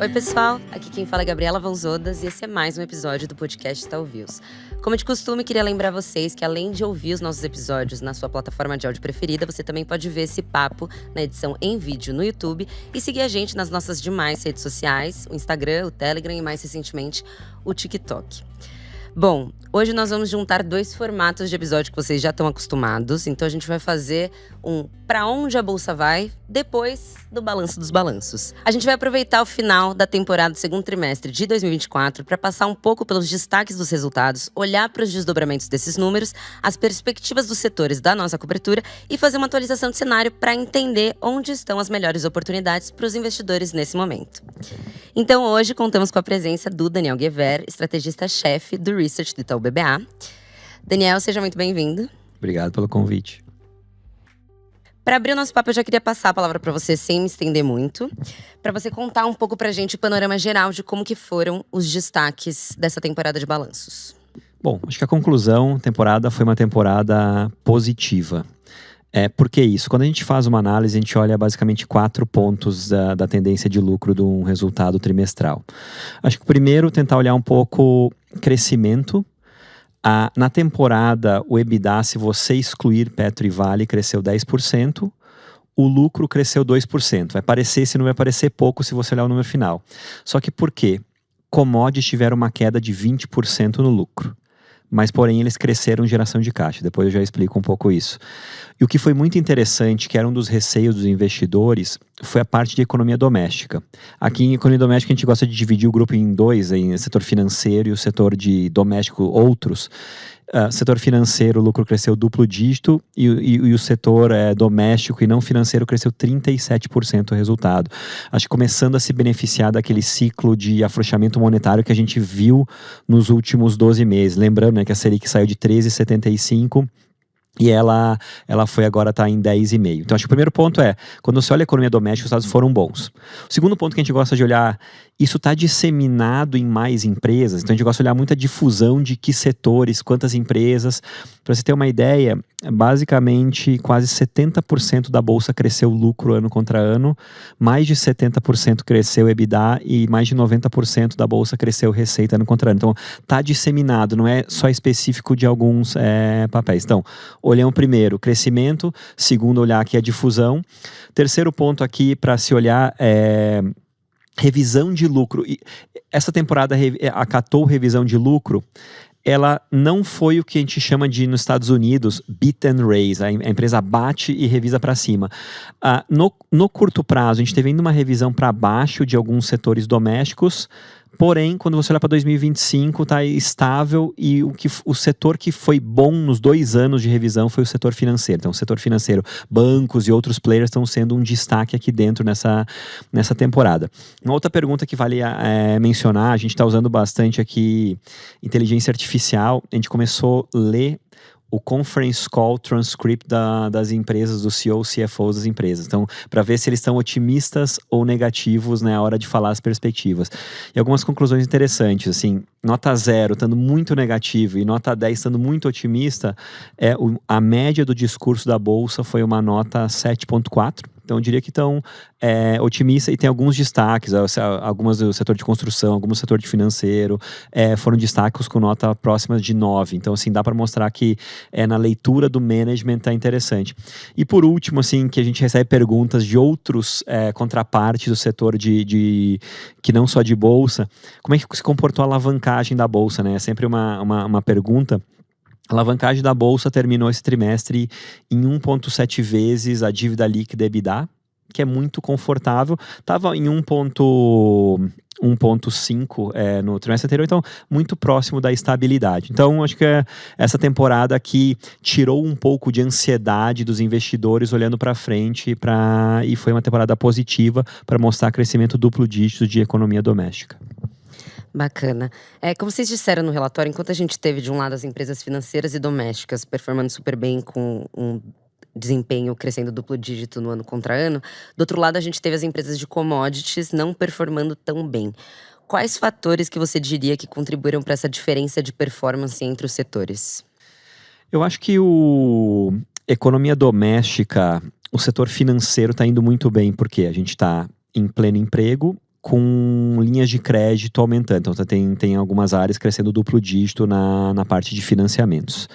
Oi pessoal, aqui quem fala é Gabriela Vanzodas e esse é mais um episódio do podcast Talviews. Como de costume, queria lembrar vocês que além de ouvir os nossos episódios na sua plataforma de áudio preferida, você também pode ver esse papo na edição em vídeo no YouTube e seguir a gente nas nossas demais redes sociais, o Instagram, o Telegram e mais recentemente o TikTok. Bom, hoje nós vamos juntar dois formatos de episódio que vocês já estão acostumados. Então a gente vai fazer um Pra Onde a Bolsa Vai, depois do Balanço dos Balanços. A gente vai aproveitar o final da temporada do segundo trimestre de 2024 para passar um pouco pelos destaques dos resultados, olhar para os desdobramentos desses números, as perspectivas dos setores da nossa cobertura e fazer uma atualização de cenário para entender onde estão as melhores oportunidades para os investidores nesse momento. Então hoje contamos com a presença do Daniel Gever, estrategista-chefe do Research do Itaú BBA. Daniel, seja muito bem-vindo. Obrigado pelo convite. Para abrir o nosso papo, eu já queria passar a palavra para você, sem me estender muito, para você contar um pouco para a gente o panorama geral de como que foram os destaques dessa temporada de balanços. Bom, acho que a conclusão da temporada foi uma temporada positiva. Por que isso? Quando a gente faz uma análise, a gente olha basicamente 4 pontos da tendência de lucro de um resultado trimestral. Acho que o primeiro, tentar olhar um pouco crescimento. Na temporada, o EBITDA, se você excluir Petro e Vale, cresceu 10%, o lucro cresceu 2%. Esse número vai parecer pouco se você olhar o número final. Só que por quê? Commodities tiveram uma queda de 20% no lucro. Mas, porém, eles cresceram em geração de caixa. Depois eu já explico um pouco isso. E o que foi muito interessante, que era um dos receios dos investidores, foi a parte de economia doméstica. Aqui em economia doméstica a gente gosta de dividir o grupo em dois, em setor financeiro e o setor de doméstico outros. Setor financeiro, o lucro cresceu duplo dígito e o setor doméstico e não financeiro cresceu 37% o resultado. Acho que começando a se beneficiar daquele ciclo de afrouxamento monetário que a gente viu nos últimos 12 meses. Lembrando, né, que a Selic saiu de 13,75%. E ela foi agora está em 10,5%. Então acho que o primeiro ponto quando você olha a economia doméstica, os dados foram bons. O segundo ponto que a gente gosta de olhar, isso está disseminado em mais empresas. Então a gente gosta de olhar muito a difusão de que setores, quantas empresas. Para você ter uma ideia, basicamente quase 70% da bolsa cresceu lucro ano contra ano, mais de 70% cresceu EBITDA e mais de 90% da bolsa cresceu receita ano contra ano. Então está disseminado, não é só específico de alguns papéis. Então, olhamos primeiro crescimento, segundo olhar aqui a difusão. Terceiro ponto aqui para se olhar revisão de lucro. E essa temporada acatou revisão de lucro. Ela não foi o que a gente chama de, nos Estados Unidos, beat and raise. A empresa bate e revisa para cima. No curto prazo, a gente teve ainda uma revisão para baixo de alguns setores domésticos. Porém, quando você olha para 2025, está estável e o setor que foi bom nos 2 anos de revisão foi o setor financeiro. Então, o setor financeiro, bancos e outros players estão sendo um destaque aqui dentro nessa temporada. Uma outra pergunta que vale mencionar, a gente está usando bastante aqui inteligência artificial. A gente começou a ler o conference call transcript das empresas, dos CEOs, CFOs das empresas. Então, para ver se eles estão otimistas ou negativos na hora de falar as perspectivas. E algumas conclusões interessantes, assim, nota 0 estando muito negativo e nota 10 estando muito otimista, a média do discurso da Bolsa foi uma nota 7,4. Então, eu diria que estão otimistas e tem alguns destaques, algumas do setor de construção, alguns do setor de financeiro, foram destaques com nota próxima de 9. Então, assim, dá para mostrar que na leitura do management está interessante. E por último, assim, que a gente recebe perguntas de outros contrapartes do setor que não só de bolsa, como é que se comportou a alavancagem da bolsa, né? É sempre uma pergunta. A alavancagem da Bolsa terminou esse trimestre em 1,7 vezes a dívida líquida EBITDA, que é muito confortável. Estava em 1,5 no trimestre anterior, então muito próximo da estabilidade. Então, acho que essa temporada aqui tirou um pouco de ansiedade dos investidores olhando para frente e foi uma temporada positiva para mostrar crescimento duplo dígito de economia doméstica. Bacana. Como vocês disseram no relatório, enquanto a gente teve de um lado as empresas financeiras e domésticas performando super bem com um desempenho crescendo duplo dígito no ano contra ano, do outro lado a gente teve as empresas de commodities não performando tão bem. Quais fatores que você diria que contribuíram para essa diferença de performance entre os setores? Eu acho que economia doméstica, o setor financeiro está indo muito bem, porque a gente está em pleno emprego, com linhas de crédito aumentando. Então, você tem algumas áreas crescendo duplo dígito na parte de financiamentos.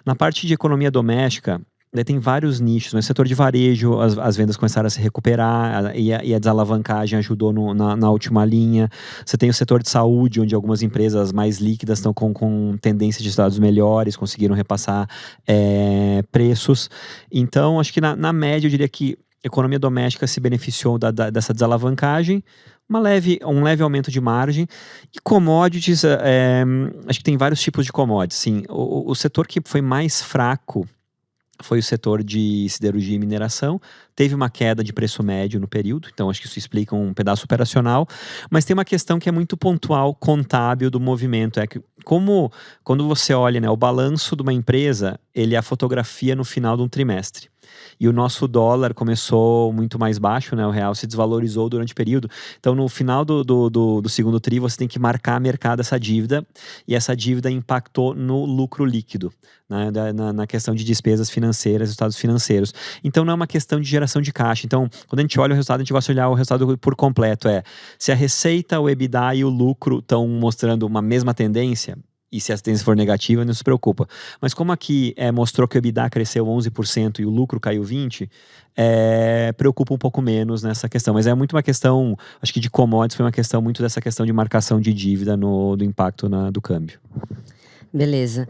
Na parte de economia doméstica, tem vários nichos. No setor de varejo, as vendas começaram a se recuperar e a desalavancagem ajudou na última linha. Você tem o setor de saúde, onde algumas empresas mais líquidas estão com tendência de resultados melhores, conseguiram repassar preços. Então, acho que na média, eu diria que a economia doméstica se beneficiou dessa desalavancagem, um leve aumento de margem. E commodities, acho que tem vários tipos de commodities. Sim, o setor que foi mais fraco foi o setor de siderurgia e mineração. Teve uma queda de preço médio no período, então acho que isso explica um pedaço operacional, mas tem uma questão que é muito pontual, contábil do movimento, é que quando você olha, né, o balanço de uma empresa, ele é a fotografia no final de um trimestre. E o nosso dólar começou muito mais baixo, né? O real se desvalorizou durante o período. Então, no final do segundo tri, você tem que marcar a mercado essa dívida, e essa dívida impactou no lucro líquido, né? Na questão de despesas financeiras, resultados financeiros. Então, não é uma questão de geração de caixa. Então, quando a gente olha o resultado, a gente gosta de olhar o resultado por completo. Se a receita, o EBITDA e o lucro estão mostrando uma mesma tendência, e se a tendência for negativa, não se preocupa. Mas como aqui mostrou que o EBITDA cresceu 11% e o lucro caiu 20%, preocupa um pouco menos nessa questão. Mas é muito uma questão, acho que de commodities, foi uma questão muito dessa questão de marcação de dívida do impacto do câmbio. Beleza.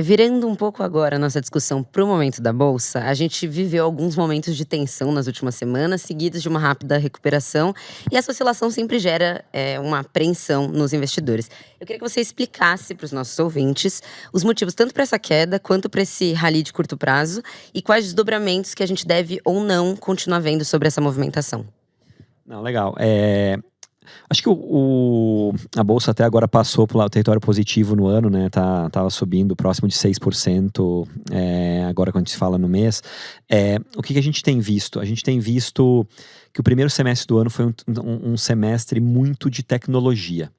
Virando um pouco agora a nossa discussão para o momento da Bolsa, a gente viveu alguns momentos de tensão nas últimas semanas, seguidos de uma rápida recuperação, e essa oscilação sempre gera uma apreensão nos investidores. Eu queria que você explicasse para os nossos ouvintes os motivos tanto para essa queda quanto para esse rally de curto prazo e quais desdobramentos que a gente deve ou não continuar vendo sobre essa movimentação. Não, legal. Acho que a Bolsa até agora passou pelo território positivo no ano, né? Tava subindo próximo de 6%, agora quando se fala no mês. O que a gente tem visto? A gente tem visto que o primeiro semestre do ano foi um semestre muito de tecnologia.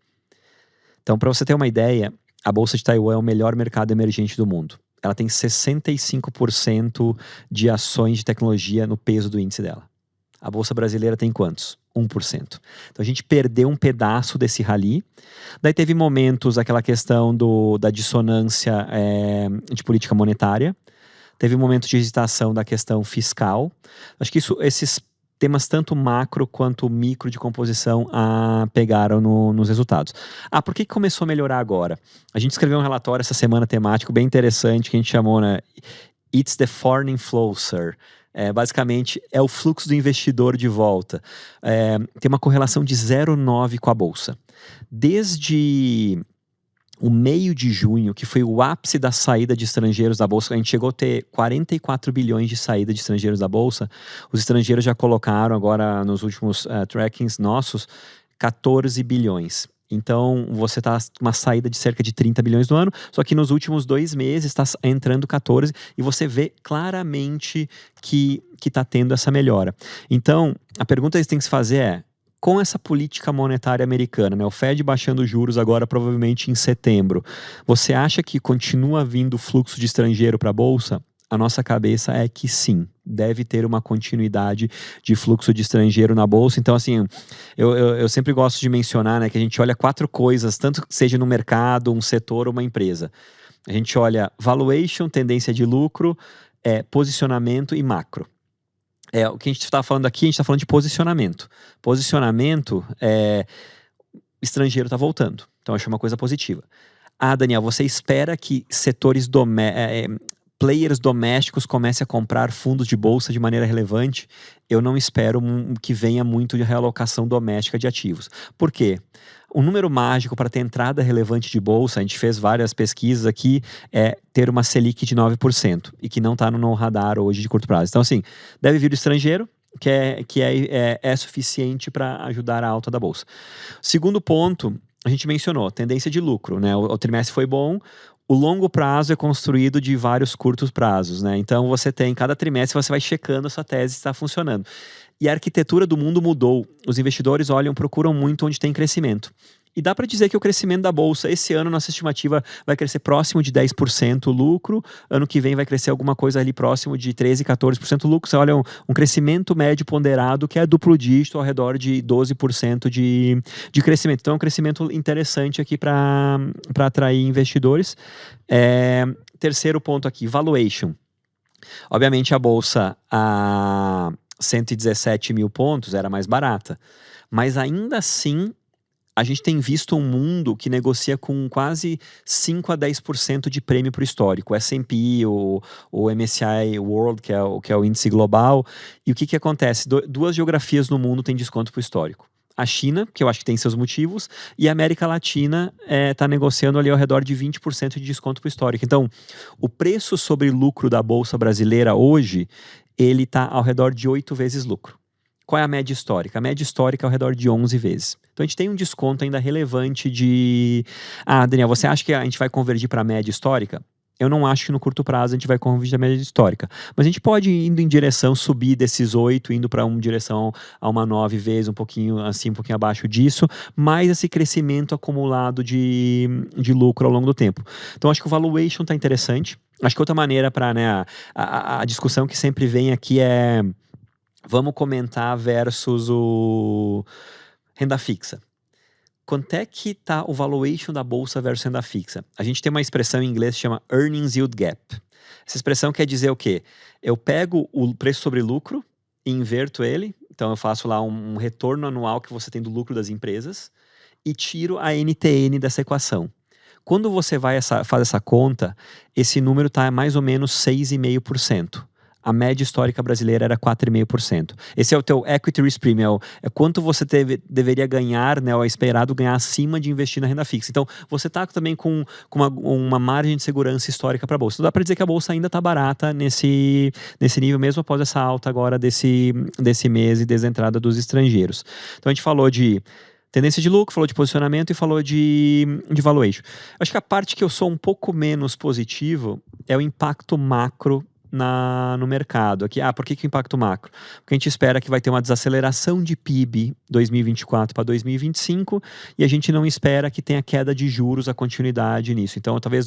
Então, para você ter uma ideia, a Bolsa de Taiwan é o melhor mercado emergente do mundo. Ela tem 65% de ações de tecnologia no peso do índice dela. A Bolsa brasileira tem quantos? 1%. Então a gente perdeu um pedaço desse rally. Daí teve momentos, aquela questão da dissonância de política monetária. Teve momentos de hesitação da questão fiscal. Acho que esses temas, tanto macro quanto micro de composição, pegaram nos resultados. Por que começou a melhorar agora? A gente escreveu um relatório essa semana temático bem interessante que a gente chamou, né, It's the Foreign Inflow, Sir. Basicamente, é o fluxo do investidor de volta. Tem uma correlação de 0,9 com a Bolsa. Desde o meio de junho, que foi o ápice da saída de estrangeiros da Bolsa, a gente chegou a ter 44 bilhões de saída de estrangeiros da Bolsa. Os estrangeiros já colocaram agora, nos últimos trackings nossos, 14 bilhões. Então, você está uma saída de cerca de 30 bilhões no ano, só que nos últimos 2 meses está entrando 14, e você vê claramente que está tendo essa melhora. Então, a pergunta que você tem que se fazer com essa política monetária americana, né, o Fed baixando os juros agora provavelmente em setembro, você acha que continua vindo fluxo de estrangeiro para a Bolsa? A nossa cabeça é que sim, deve ter uma continuidade de fluxo de estrangeiro na Bolsa. Então, assim, eu sempre gosto de mencionar, né, que a gente olha 4 coisas, tanto que seja no mercado, um setor ou uma empresa. A gente olha valuation, tendência de lucro, posicionamento e macro. O que a gente está falando aqui, a gente está falando de posicionamento. Posicionamento, estrangeiro está voltando. Então, eu acho uma coisa positiva. Daniel, você espera que setores players domésticos comecem a comprar fundos de bolsa de maneira relevante? Eu não espero que venha muito de realocação doméstica de ativos. Por quê? O número mágico para ter entrada relevante de bolsa, a gente fez várias pesquisas aqui, é ter uma Selic de 9%, e que não está no radar hoje de curto prazo. Então, assim, deve vir do estrangeiro, que é suficiente para ajudar a alta da bolsa. Segundo ponto, a gente mencionou, tendência de lucro, né? O trimestre foi bom. O longo prazo é construído de vários curtos prazos, né? Então, cada trimestre você vai checando a sua tese se está funcionando. E a arquitetura do mundo mudou. Os investidores procuram muito onde tem crescimento. E dá para dizer que o crescimento da Bolsa, esse ano, nossa estimativa vai crescer próximo de 10% o lucro. Ano que vem vai crescer alguma coisa ali próximo de 13%, 14% o lucro. Você olha um crescimento médio ponderado que é duplo dígito, ao redor de 12% de crescimento. Então é um crescimento interessante aqui para atrair investidores. Terceiro ponto aqui, valuation. Obviamente a Bolsa a 117 mil pontos era mais barata, mas ainda assim a gente tem visto um mundo que negocia com quase 5 a 10% de prêmio para o histórico. O S&P, o MSCI World, que é o índice global. E o que acontece? Duas geografias no mundo têm desconto para o histórico. A China, que eu acho que tem seus motivos, e a América Latina está negociando ali ao redor de 20% de desconto para o histórico. Então, o preço sobre lucro da Bolsa brasileira hoje, ele está ao redor de 8 vezes lucro. Qual é a média histórica? A média histórica é ao redor de 11 vezes. Então a gente tem um desconto ainda relevante de... Daniel, você acha que a gente vai convergir para a média histórica? Eu não acho que no curto prazo a gente vai convergir a média histórica. Mas a gente pode ir indo em direção, subir desses 8, indo para uma direção a uma 9 vezes, um pouquinho abaixo disso, mais esse crescimento acumulado de lucro ao longo do tempo. Então acho que o valuation está interessante. Acho que outra maneira para, né, a discussão que sempre vem aqui é... Vamos comentar versus o renda fixa. Quanto é que está o valuation da bolsa versus renda fixa? A gente tem uma expressão em inglês que chama Earnings Yield Gap. Essa expressão quer dizer o quê? Eu pego o preço sobre lucro e inverto ele. Então eu faço lá um retorno anual que você tem do lucro das empresas e tiro a NTN dessa equação. Quando você faz essa conta, esse número está mais ou menos 6,5%. A média histórica brasileira era 4,5%. Esse é o teu equity risk premium, é quanto você deveria ganhar, né, ou é esperado ganhar acima de investir na renda fixa. Então, você está também com uma margem de segurança histórica para a Bolsa. Então, dá para dizer que a Bolsa ainda está barata nesse nível, mesmo após essa alta agora desse mês e desde a entrada dos estrangeiros. Então, a gente falou de tendência de lucro, falou de posicionamento e falou de valuation. Acho que a parte que eu sou um pouco menos positivo é o impacto macro no mercado. Aqui, por que o impacto macro? Porque a gente espera que vai ter uma desaceleração de PIB 2024 para 2025 e a gente não espera que tenha queda de juros, a continuidade nisso. Então, talvez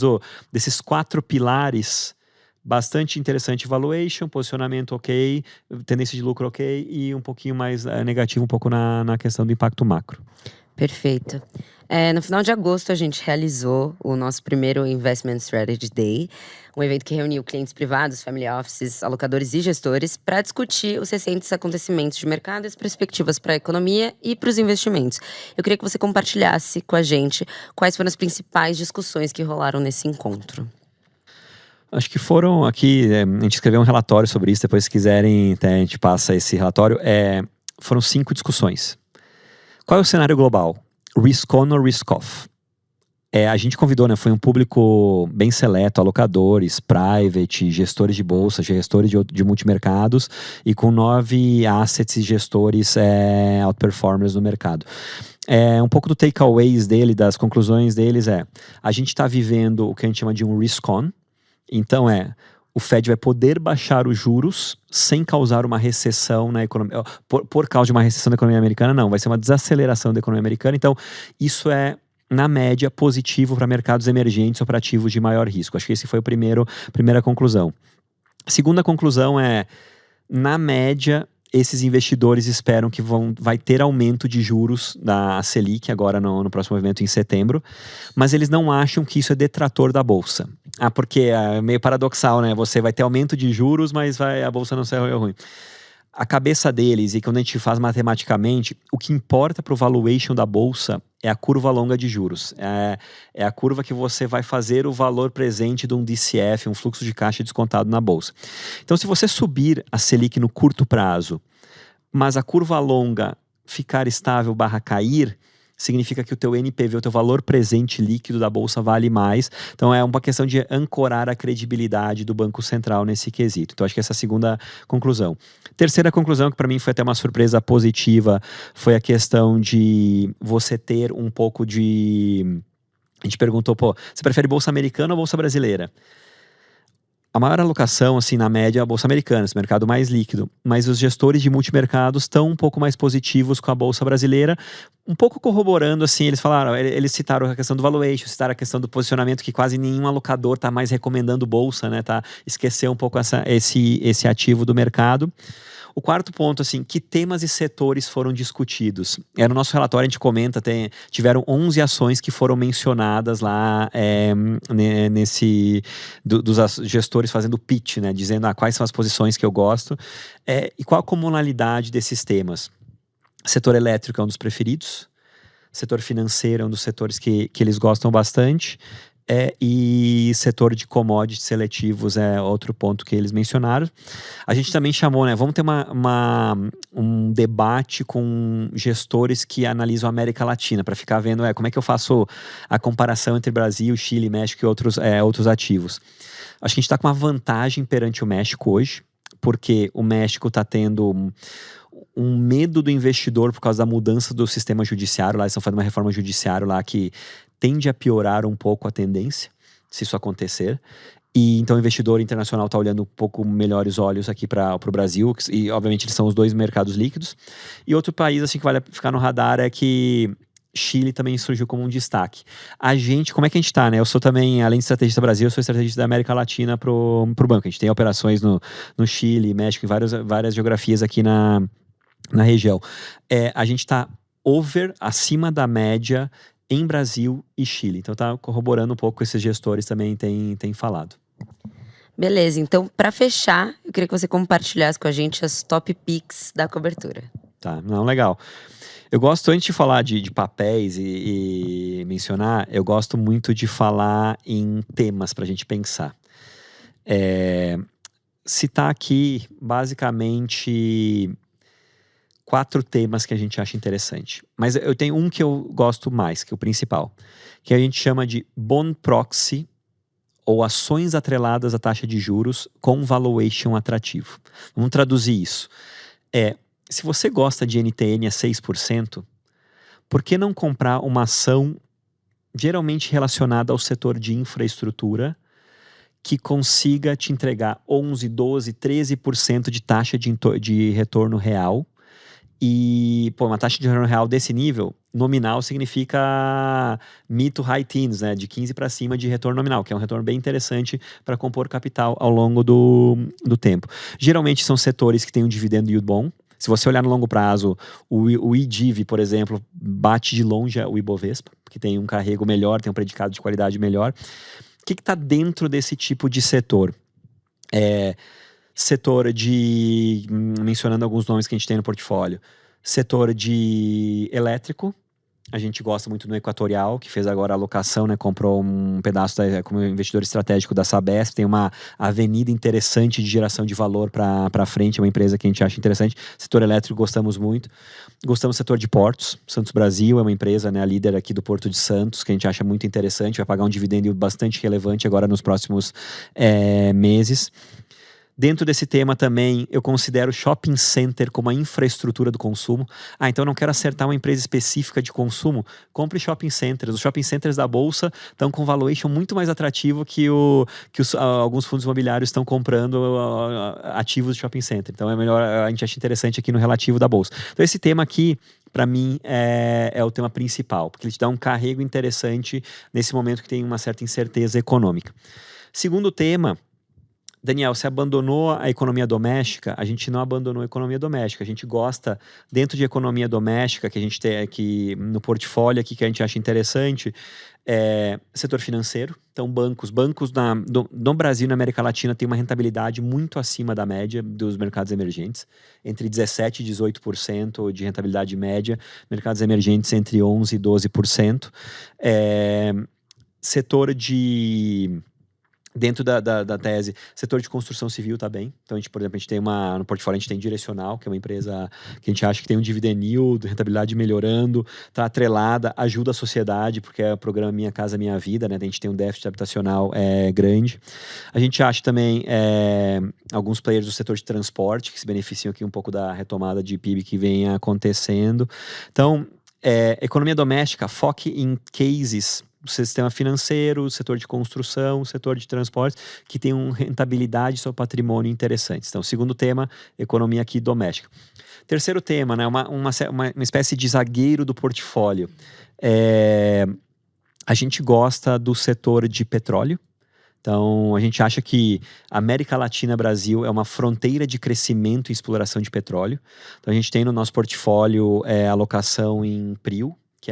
desses 4 pilares, bastante interessante valuation, posicionamento ok, tendência de lucro ok e um pouquinho mais negativo um pouco na questão do impacto macro. Perfeito. No final de agosto, a gente realizou o nosso primeiro Investment Strategy Day, um evento que reuniu clientes privados, family offices, alocadores e gestores para discutir os recentes acontecimentos de mercado e as perspectivas para a economia e para os investimentos. Eu queria que você compartilhasse com a gente quais foram as principais discussões que rolaram nesse encontro. Acho que foram aqui, a gente escreveu um relatório sobre isso, depois se quiserem, a gente passa esse relatório. Foram 5 discussões. Qual é o cenário global? Risk on ou risk off? A gente convidou, né? Foi um público bem seleto, alocadores, private, gestores de bolsa, gestores de multimercados e com 9 assets e gestores outperformers no mercado. Um pouco do takeaways dele, das conclusões deles a gente está vivendo o que a gente chama de um risk on. Então o Fed vai poder baixar os juros sem causar uma recessão na economia. Por causa de uma recessão da economia americana, não. Vai ser uma desaceleração da economia americana. Então, isso na média, positivo para mercados emergentes ou para ativos de maior risco. Acho que esse foi a primeira conclusão. A segunda conclusão na média, esses investidores esperam que vai ter aumento de juros da Selic agora no próximo evento em setembro, mas eles não acham que isso é detrator da Bolsa. Porque é meio paradoxal, né? Você vai ter aumento de juros, mas a Bolsa não ser ruim. A cabeça deles, e quando a gente faz matematicamente, o que importa para o valuation da Bolsa é a curva longa de juros. É a curva que você vai fazer o valor presente de um DCF, um fluxo de caixa descontado na Bolsa. Então, se você subir a Selic no curto prazo, mas a curva longa ficar estável / cair, significa que o teu NPV, o teu valor presente líquido da Bolsa vale mais. Então é uma questão de ancorar a credibilidade do Banco Central nesse quesito. Então acho que essa é a segunda conclusão. Terceira conclusão, que para mim foi até uma surpresa positiva, foi a questão de você ter um pouco de... A gente perguntou, você prefere Bolsa americana ou Bolsa brasileira? A maior alocação, assim, na média, é a Bolsa Americana, esse mercado mais líquido. Mas os gestores de multimercados estão um pouco mais positivos com a Bolsa Brasileira, um pouco corroborando, assim, eles falaram, eles citaram a questão do valuation, citaram a questão do posicionamento, que quase nenhum alocador está mais recomendando Bolsa, né, tá? Esqueceu um pouco esse ativo do mercado. O quarto ponto, assim, que temas e setores foram discutidos? No nosso relatório a gente comenta, tiveram 11 ações que foram mencionadas lá dos gestores fazendo pitch, né? Dizendo quais são as posições que eu gosto e qual a comunalidade desses temas. Setor elétrico é um dos preferidos, setor financeiro é um dos setores que eles gostam bastante. E setor de commodities seletivos é outro ponto que eles mencionaram. A gente também chamou, né? Vamos ter um debate com gestores que analisam a América Latina, para ficar vendo como é que eu faço a comparação entre Brasil, Chile, México e outros ativos. Acho que a gente está com uma vantagem perante o México hoje, porque o México está tendo um medo do investidor por causa da mudança do sistema judiciário lá. Eles estão fazendo uma reforma judiciária lá que tende a piorar um pouco a tendência, se isso acontecer. E então o investidor internacional está olhando um pouco melhores olhos aqui para o Brasil, e obviamente eles são os dois mercados líquidos. E outro país assim que vale ficar no radar é que Chile também surgiu como um destaque. A gente, como é que a gente está, né? Eu sou também, além de estrategista do Brasil, eu sou estrategista da América Latina pro banco. A gente tem operações no Chile, México, em várias geografias aqui na região. A gente está acima da média em Brasil e Chile. Então tá corroborando um pouco com esses gestores também têm falado. Beleza, então para fechar, eu queria que você compartilhasse com a gente as top picks da cobertura. Tá, não, legal. Eu gosto, antes de falar de papéis e mencionar, eu gosto muito de falar em temas para a gente pensar. Citar aqui, basicamente, 4 temas que a gente acha interessante. Mas eu tenho um que eu gosto mais, que é o principal, que a gente chama de bond proxy, ou ações atreladas à taxa de juros com valuation atrativo. Vamos traduzir isso. Se você gosta de NTN a 6%, por que não comprar uma ação geralmente relacionada ao setor de infraestrutura que consiga te entregar 11, 12, 13% de taxa de retorno real? E, uma taxa de retorno real desse nível, nominal, significa mid to high teens, né? De 15 para cima de retorno nominal, que é um retorno bem interessante para compor capital ao longo do tempo. Geralmente são setores que têm um dividendo yield bom. Se você olhar no longo prazo, o IDIV, por exemplo, bate de longe o Ibovespa, porque tem um carrego melhor, tem um predicado de qualidade melhor. O que está dentro desse tipo de setor? Setor mencionando alguns nomes que a gente tem no portfólio, setor de elétrico, a gente gosta muito do Equatorial, que fez agora a alocação, né, comprou um pedaço como investidor estratégico da Sabesp, tem uma avenida interessante de geração de valor para frente, é uma empresa que a gente acha interessante. Setor elétrico gostamos muito. Gostamos do setor de portos, Santos Brasil é uma empresa, né, a líder aqui do Porto de Santos, que a gente acha muito interessante, vai pagar um dividendo bastante relevante agora nos próximos meses. Dentro desse tema também, eu considero shopping center como a infraestrutura do consumo. Então eu não quero acertar uma empresa específica de consumo, compre shopping centers. Os shopping centers da Bolsa estão com valuation muito mais atrativo que alguns fundos imobiliários estão comprando ativos de shopping center. Então é melhor, a gente acha interessante aqui no relativo da Bolsa. Então esse tema aqui, para mim, é o tema principal, porque ele te dá um carrego interessante nesse momento que tem uma certa incerteza econômica. Segundo tema, Daniel, você abandonou a economia doméstica? A gente não abandonou a economia doméstica. A gente gosta, dentro de economia doméstica, que a gente tem aqui no portfólio, aqui, que a gente acha interessante, setor financeiro. Então, bancos no Brasil e na América Latina tem uma rentabilidade muito acima da média dos mercados emergentes, entre 17% e 18% de rentabilidade média, mercados emergentes entre 11% e 12%. Setor de... Dentro da tese, setor de construção civil está bem. Então, por exemplo, a gente tem no portfólio, a gente tem Direcional, que é uma empresa que a gente acha que tem um dividend yield, rentabilidade melhorando, está atrelada, ajuda a sociedade, porque é o programa Minha Casa Minha Vida, né? A gente tem um déficit habitacional grande. A gente acha também alguns players do setor de transporte, que se beneficiam aqui um pouco da retomada de PIB que vem acontecendo. Então, economia doméstica, foque em cases o sistema financeiro, o setor de construção, o setor de transportes, que tem uma rentabilidade sobre patrimônio interessante. Então, segundo tema, economia aqui doméstica. Terceiro tema, né, uma espécie de zagueiro do portfólio. A gente gosta do setor de petróleo. Então, a gente acha que a América Latina, Brasil, é uma fronteira de crescimento e exploração de petróleo. Então, a gente tem no nosso portfólio alocação em Prio, que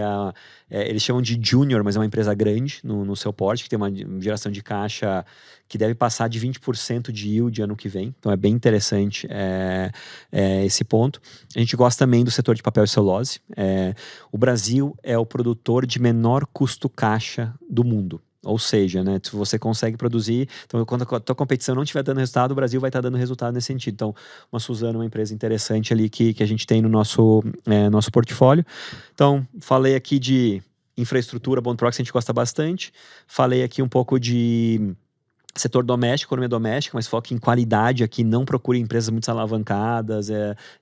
eles chamam de Junior, mas é uma empresa grande no seu porte, que tem uma geração de caixa que deve passar de 20% de yield ano que vem. Então, é bem interessante esse ponto. A gente gosta também do setor de papel e celulose. O Brasil é o produtor de menor custo caixa do mundo. Ou seja, né, se você consegue produzir, então quando a tua competição não estiver dando resultado, o Brasil vai estar dando resultado nesse sentido. Então, uma Suzano é uma empresa interessante ali que a gente tem no nosso portfólio. Então, falei aqui de infraestrutura, bond proxy, a gente gosta bastante. Falei aqui um pouco de setor doméstico, economia doméstica, mas foco em qualidade aqui, não procure empresas muito alavancadas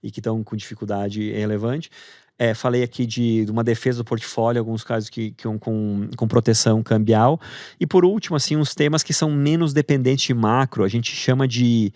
e que estão com dificuldade relevante. Falei aqui de uma defesa do portfólio, alguns casos com proteção cambial. E por último, assim, uns temas que são menos dependentes de macro, a gente chama de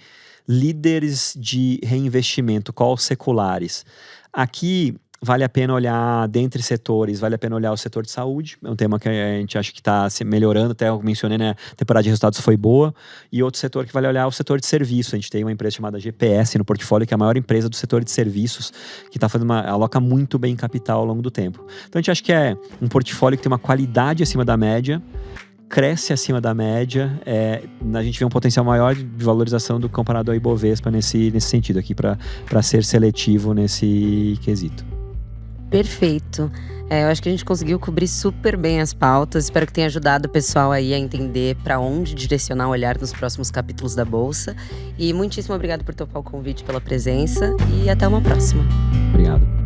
líderes de reinvestimento, calls seculares. Aqui vale a pena olhar, dentre setores, vale a pena olhar o setor de saúde, é um tema que a gente acha que está se melhorando, até eu mencionei, né, a temporada de resultados foi boa, e outro setor que vale olhar é o setor de serviço. A gente tem uma empresa chamada GPS no portfólio, que é a maior empresa do setor de serviços, que está fazendo aloca muito bem capital ao longo do tempo. Então a gente acha que é um portfólio que tem uma qualidade acima da média, cresce acima da média, a gente vê um potencial maior de valorização do comparado ao Ibovespa nesse sentido aqui, para ser seletivo nesse quesito. Perfeito. Eu acho que a gente conseguiu cobrir super bem as pautas. Espero que tenha ajudado o pessoal aí a entender para onde direcionar o olhar nos próximos capítulos da Bolsa. E muitíssimo obrigado por topar o convite, pela presença, e até uma próxima. Obrigado.